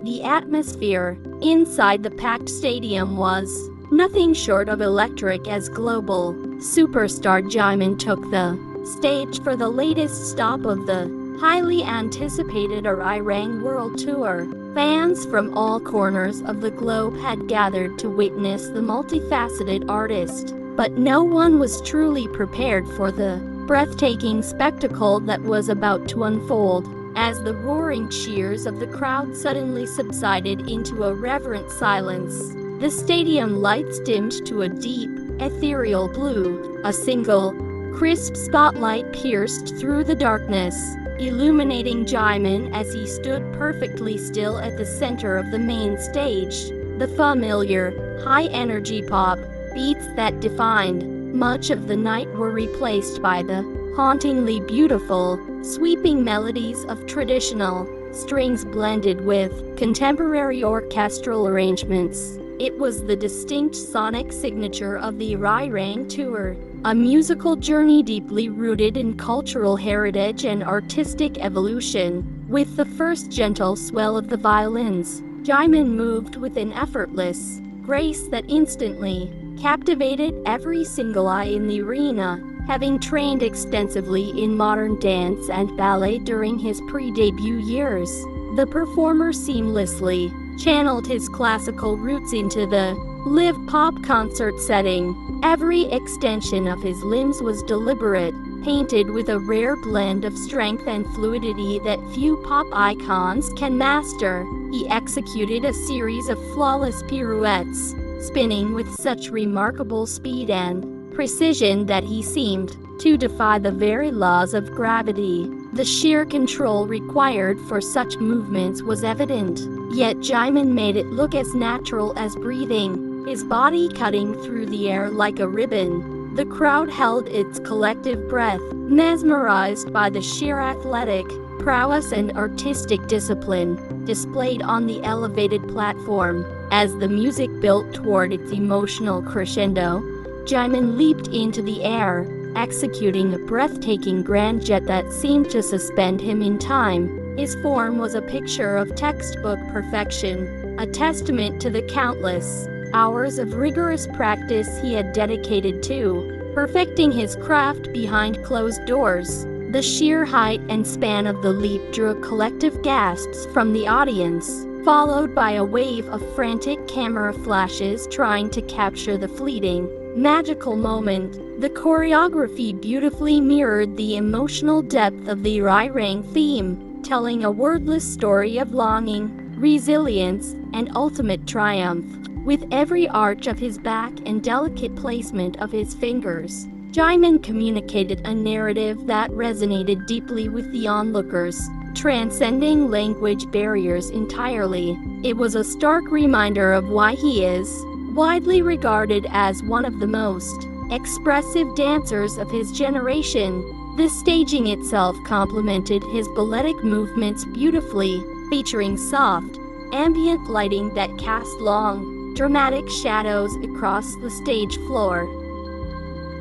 The atmosphere inside the packed stadium was nothing short of electric as global superstar Jimin took the stage for the latest stop of the highly anticipated Arirang World Tour. Fans from all corners of the globe had gathered to witness the multifaceted artist, but no one was truly prepared for the breathtaking spectacle that was about to unfold. As the roaring cheers of the crowd suddenly subsided into a reverent silence, the stadium lights dimmed to a deep, ethereal blue. A single, crisp spotlight pierced through the darkness, illuminating Jimin as he stood perfectly still at the center of the main stage. The familiar, high-energy pop beats that defined much of the night were replaced by the hauntingly beautiful, sweeping melodies of traditional strings blended with contemporary orchestral arrangements. It was the distinct sonic signature of the Arirang Tour, a musical journey deeply rooted in cultural heritage and artistic evolution. With the first gentle swell of the violins, Jimin moved with an effortless grace that instantly captivated every single eye in the arena. Having trained extensively in modern dance and ballet during his pre-debut years, the performer seamlessly channeled his classical roots into the live pop concert setting. Every extension of his limbs was deliberate, painted with a rare blend of strength and fluidity that few pop icons can master. He executed a series of flawless pirouettes, spinning with such remarkable speed and precision that he seemed to defy the very laws of gravity. The sheer control required for such movements was evident, yet Jimin made it look as natural as breathing, his body cutting through the air like a ribbon. The crowd held its collective breath, mesmerized by the sheer athletic prowess and artistic discipline displayed on the elevated platform. As the music built toward its emotional crescendo, Jimin leaped into the air, executing a breathtaking grand jet that seemed to suspend him in time. His form was a picture of textbook perfection, a testament to the countless hours of rigorous practice he had dedicated to perfecting his craft behind closed doors. The sheer height and span of the leap drew collective gasps from the audience, followed by a wave of frantic camera flashes trying to capture the fleeting, magical moment. The choreography beautifully mirrored the emotional depth of the Arirang theme, telling a wordless story of longing, resilience, and ultimate triumph. With every arch of his back and delicate placement of his fingers, Jimin communicated a narrative that resonated deeply with the onlookers, transcending language barriers entirely. It was a stark reminder of why he is widely regarded as one of the most expressive dancers of his generation. The staging itself complemented his balletic movements beautifully, featuring soft, ambient lighting that cast long, dramatic shadows across the stage floor.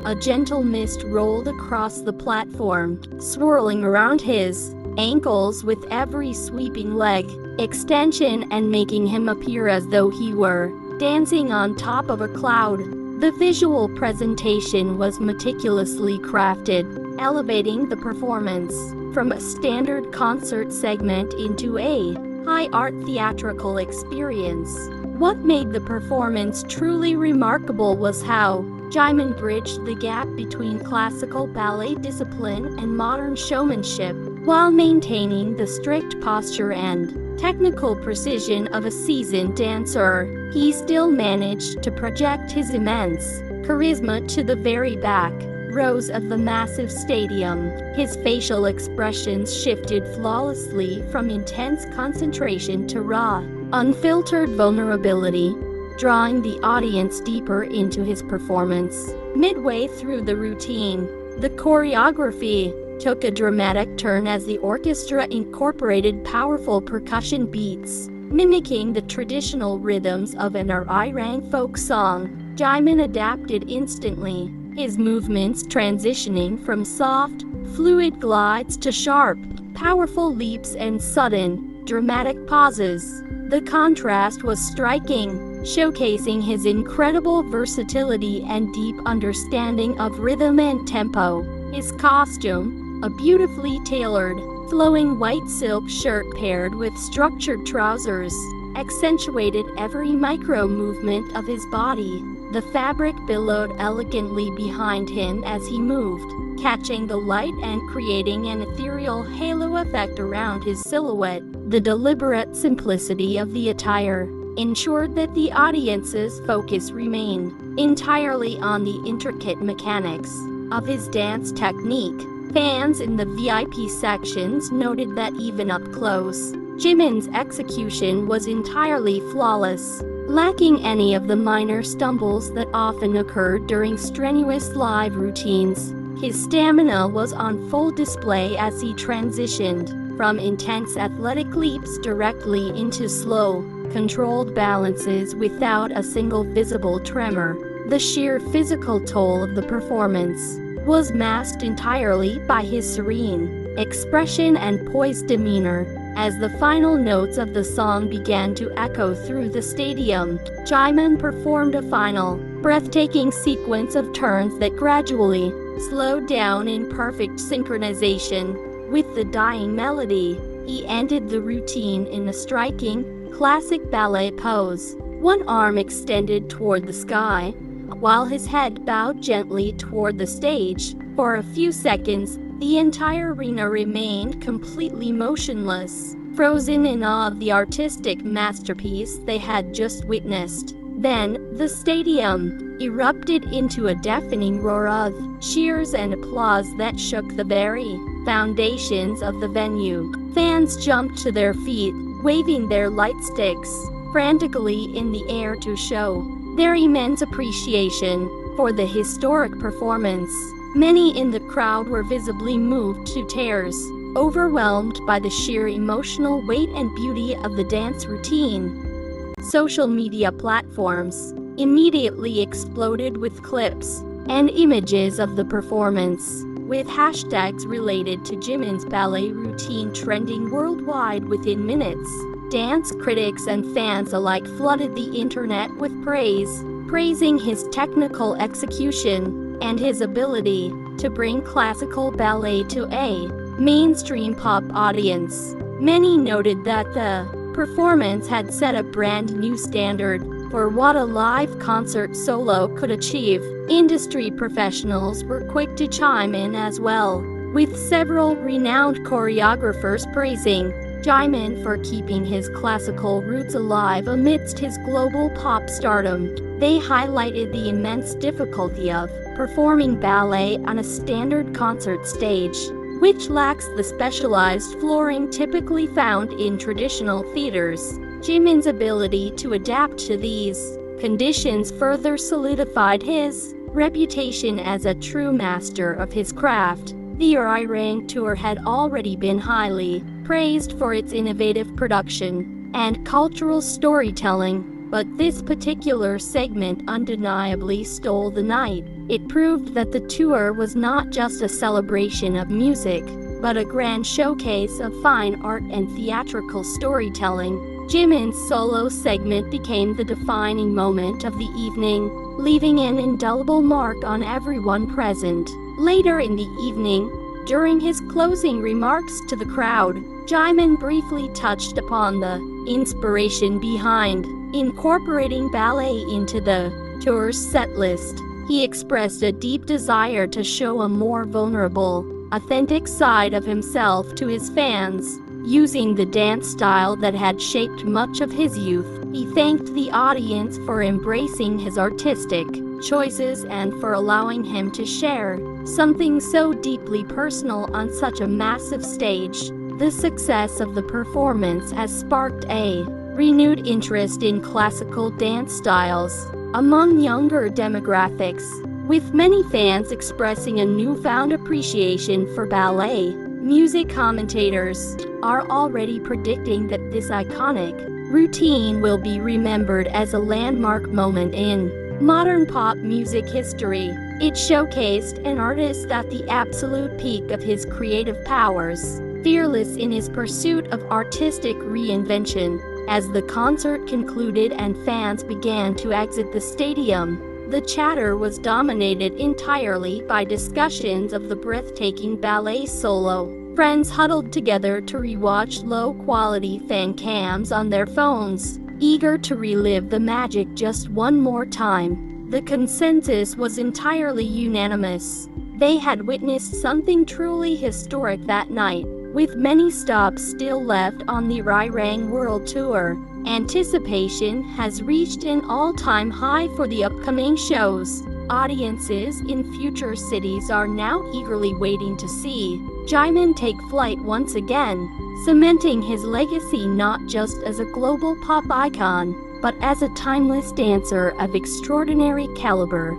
A gentle mist rolled across the platform, swirling around his ankles with every sweeping leg extension and making him appear as though he were dancing on top of a cloud. The visual presentation was meticulously crafted, elevating the performance from a standard concert segment into a high-art theatrical experience. What made the performance truly remarkable was how Jimin bridged the gap between classical ballet discipline and modern showmanship, while maintaining the strict posture and technical precision of a seasoned dancer. He still managed to project his immense charisma to the very back rows of the massive stadium. His facial expressions shifted flawlessly from intense concentration to raw, unfiltered vulnerability, drawing the audience deeper into his performance. Midway through the routine, the choreography took a dramatic turn as the orchestra incorporated powerful percussion beats, mimicking the traditional rhythms of an Arirang folk song. Jimin adapted instantly, his movements transitioning from soft, fluid glides to sharp, powerful leaps and sudden, dramatic pauses. The contrast was striking, showcasing his incredible versatility and deep understanding of rhythm and tempo. His costume, a beautifully tailored, flowing white silk shirt paired with structured trousers, accentuated every micro-movement of his body. The fabric billowed elegantly behind him as he moved, catching the light and creating an ethereal halo effect around his silhouette. The deliberate simplicity of the attire ensured that the audience's focus remained entirely on the intricate mechanics of his dance technique. Fans in the VIP sections noted that even up close, Jimin's execution was entirely flawless, lacking any of the minor stumbles that often occurred during strenuous live routines. His stamina was on full display as he transitioned from intense athletic leaps directly into slow, controlled balances without a single visible tremor. The sheer physical toll of the performance was masked entirely by his serene expression and poised demeanor. As the final notes of the song began to echo through the stadium, Jimin performed a final, breathtaking sequence of turns that gradually slowed down in perfect synchronization with the dying melody. He ended the routine in a striking, classic ballet pose, one arm extended toward the sky, while his head bowed gently toward the stage. For a few seconds, the entire arena remained completely motionless, frozen in awe of the artistic masterpiece they had just witnessed. Then, the stadium erupted into a deafening roar of cheers and applause that shook the very foundations of the venue. Fans jumped to their feet, waving their light sticks frantically in the air to show their immense appreciation for the historic performance. Many in the crowd were visibly moved to tears, overwhelmed by the sheer emotional weight and beauty of the dance routine. Social media platforms immediately exploded with clips and images of the performance, with hashtags related to Jimin's ballet routine trending worldwide within minutes. Dance critics and fans alike flooded the internet with praise, praising his technical execution and his ability to bring classical ballet to a mainstream pop audience. Many noted that the performance had set a brand new standard for what a live concert solo could achieve. Industry professionals were quick to chime in as well, with several renowned choreographers praising Jimin for keeping his classical roots alive amidst his global pop stardom. They highlighted the immense difficulty of performing ballet on a standard concert stage, which lacks the specialized flooring typically found in traditional theaters. Jimin's ability to adapt to these conditions further solidified his reputation as a true master of his craft. The Arirang tour had already been highly praised for its innovative production and cultural storytelling, but this particular segment undeniably stole the night. It proved that the tour was not just a celebration of music, but a grand showcase of fine art and theatrical storytelling. Jimin's solo segment became the defining moment of the evening, leaving an indelible mark on everyone present. Later in the evening, during his closing remarks to the crowd, Jimin briefly touched upon the inspiration behind incorporating ballet into the tour's set list. He expressed a deep desire to show a more vulnerable, authentic side of himself to his fans, using the dance style that had shaped much of his youth. He thanked the audience for embracing his artistic choices and for allowing him to share something so deeply personal on such a massive stage. The success of the performance has sparked a renewed interest in classical dance styles among younger demographics, with many fans expressing a newfound appreciation for ballet. Music commentators are already predicting that this iconic routine will be remembered as a landmark moment in modern pop music history. It showcased an artist at the absolute peak of his creative powers, fearless in his pursuit of artistic reinvention, As the concert concluded and fans began to exit the stadium, the chatter was dominated entirely by discussions of the breathtaking ballet solo. Friends huddled together to rewatch low-quality fan cams on their phones, eager to relive the magic just one more time. The consensus was entirely unanimous. They had witnessed something truly historic that night. With many stops still left on the Arirang World Tour, anticipation has reached an all-time high for the upcoming shows. Audiences in future cities are now eagerly waiting to see Jimin take flight once again, cementing his legacy not just as a global pop icon, but as a timeless dancer of extraordinary caliber.